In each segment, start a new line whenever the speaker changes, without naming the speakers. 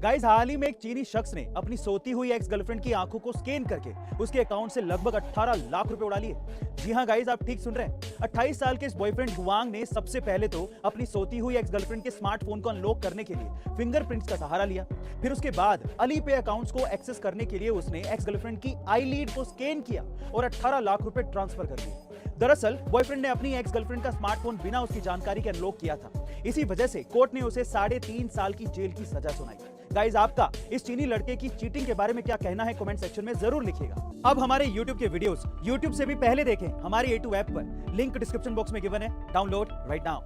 Guys, हाल ही में एक चीनी शख्स ने अपनी सोती हुई एक्स गर्लफ्रेंड की आंखों को स्कैन करके उसके अकाउंट से लगभग 18 लाख रुपए उड़ा लिए। जी हां गाइस, आप ठीक सुन रहे हैं। 28 साल के इस बॉयफ्रेंड गुआंग ने सबसे पहले तो अपनी सोती हुई एक्स गर्लफ्रेंड के स्मार्टफोन को अनलॉक करने के लिए फिंगरप्रिंट्स का सहारा लिया। फिर उसके बाद अली पे अकाउंट्स को एक्सेस करने के लिए उसने एक्स गर्लफ्रेंड की आईलिड को स्कैन किया और 18 लाख रुपए ट्रांसफर कर दिए। दरअसल बॉयफ्रेंड ने अपनी एक्स गर्लफ्रेंड का स्मार्टफोन बिना उसकी जानकारी के अनलॉक किया था। इसी वजह से कोर्ट ने उसे 3.5 साल की जेल की सजा सुनाई। गाइस, आपका इस चीनी लड़के की चीटिंग के बारे में क्या कहना है, कमेंट सेक्शन में जरूर लिखिएगा। अब हमारे YouTube के वीडियोस YouTube से भी पहले देखें हमारी A2 ऐप पर, लिंक डिस्क्रिप्शन बॉक्स में गिवन है, डाउनलोड राइट नाउ।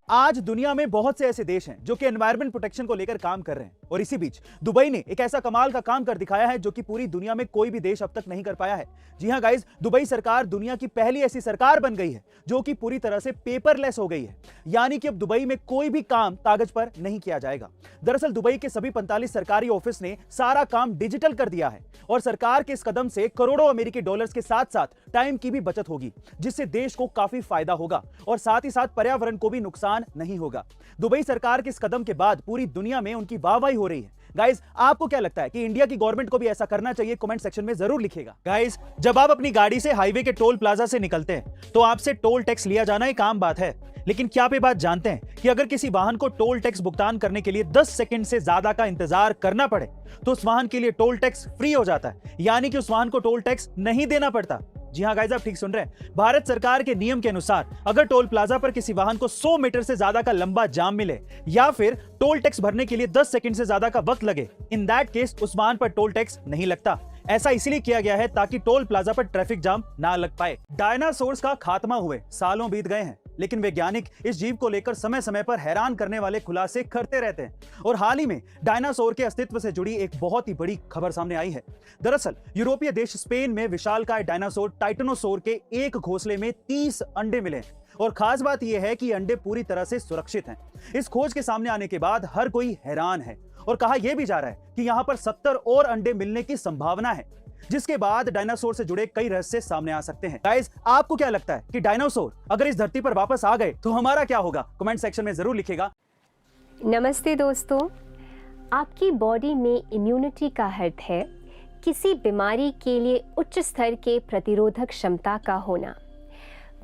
आज दुनिया में बहुत से ऐसे देश हैं जो कि एनवायरमेंट प्रोटेक्शन को लेकर काम कर रहे हैं, और इसी बीच दुबई ने एक ऐसा कमाल का काम कर दिखाया है जो कि पूरी दुनिया में कोई भी देश अब तक नहीं कर पाया है। जी हां गाइस, दुबई सरकार दुनिया की पहली ऐसी सरकार बन गई है जो कि पूरी तरह से पेपरलेस हो गई है। यानी कि अब दुबई में कोई भी काम कागज पर नहीं किया जाएगा। दरअसल दुबई के सभी 45 सरकारी ऑफिस ने सारा काम डिजिटल कर दिया है, और सरकार के इस कदम से करोड़ों अमेरिकी डॉलर्स के साथ साथ टाइम की भी बचत होगी, जिससे देश को काफी फायदा होगा और साथ ही साथ पर्यावरण को भी नुकसान नहीं होगा। दुबई सरकार के इस कदम के बाद पूरी दुनिया में उनकी वाहवाही हो रही है। गाइस, आपको क्या लगता है कि इंडिया की गवर्नमेंट को भी ऐसा करना चाहिए? कमेंट सेक्शन में जरूर लिखिएगा। गाइस, जब आप अपनी गाड़ी से हाईवे के टोल प्लाजा से निकलते हैं तो आपसे टोल टैक्स लिया जाना एक आम बात है, लेकिन क्या आप ये बात जानते हैं कि अगर किसी वाहन को टोल टैक्स भुगतान करने के लिए 10 सेकंड से ज्यादा का इंतजार करना पड़े तो उस वाहन के लिए टोल टैक्स फ्री हो जाता है, यानी कि उस वाहन को टोल टैक्स नहीं देना पड़ता। जी हां गाइस, आप ठीक सुन रहे हैं। भारत सरकार के नियम के अनुसार अगर टोल प्लाजा पर किसी वाहन को 100 मीटर से ज्यादा का लंबा जाम मिले या फिर टोल टैक्स भरने के लिए 10 सेकंड से ज्यादा का वक्त लगे, इन दैट केस उस वाहन पर टोल टैक्स नहीं लगता। ऐसा इसलिए किया गया है ताकि टोल प्लाजा पर ट्रैफिक जाम ना लग पाए। डायनासोर्स का खात्मा हुए सालों बीत गए हैं, लेकिन वैज्ञानिक इस जीव को लेकर समय समय पर हैरान करने वाले खुलासे करते रहते हैं, और हाल ही में डायनासोर के अस्तित्व से जुड़ी एक बहुत ही बड़ी खबर सामने आई है। दरअसल यूरोपीय देश स्पेन में विशालकाय डायनासोर टाइटेनोसोर के एक घोंसले में 30 अंडे मिले, और खास बात यह है कि अंडे पूरी तरह से सुरक्षित हैं। इस खोज के सामने आने के बाद हर कोई हैरान है, और कहा यह भी जा रहा है कि यहां पर 70 और अंडे मिलने की संभावना है, जिसके बाद डायनासोर से जुड़े कई रहस्य सामने आ सकते हैं। गाइस, आपको क्या लगता है कि डायनासोर अगर इस धरती पर वापस आ गए तो हमारा क्या होगा? कमेंट सेक्शन में जरूर लिखिएगा।
नमस्ते दोस्तों, आपकी बॉडी में इम्यूनिटी का अर्थ है किसी बीमारी के लिए उच्च स्तर के प्रतिरोधक क्षमता का होना।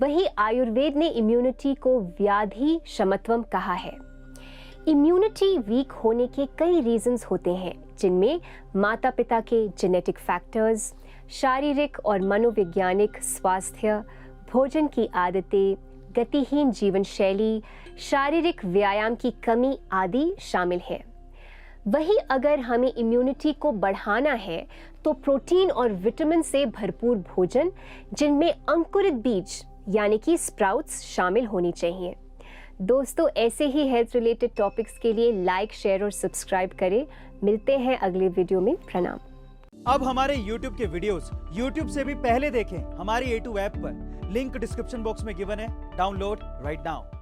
वही आयुर्वेद ने इम्यूनिटी को व्याधि क्षमत्वम कहा है। इम्यूनिटी वीक होने के कई रीजंस होते हैं, जिनमें माता पिता के जेनेटिक फैक्टर्स, शारीरिक और मनोवैज्ञानिक स्वास्थ्य, भोजन की आदतें, गतिहीन जीवन शैली, शारीरिक व्यायाम की कमी आदि शामिल हैं। वहीं अगर हमें इम्यूनिटी को बढ़ाना है तो प्रोटीन और विटामिन से भरपूर भोजन, जिनमें अंकुरित बीज यानी कि स्प्राउट्स शामिल होनी चाहिए। दोस्तों, ऐसे ही हेल्थ रिलेटेड टॉपिक्स के लिए लाइक, शेयर और सब्सक्राइब करें। मिलते हैं अगले वीडियो में। प्रणाम।
अब हमारे YouTube के वीडियोस YouTube से भी पहले देखें हमारी A2 ऐप पर, लिंक डिस्क्रिप्शन बॉक्स में गिवन है, डाउनलोड राइट नाउ।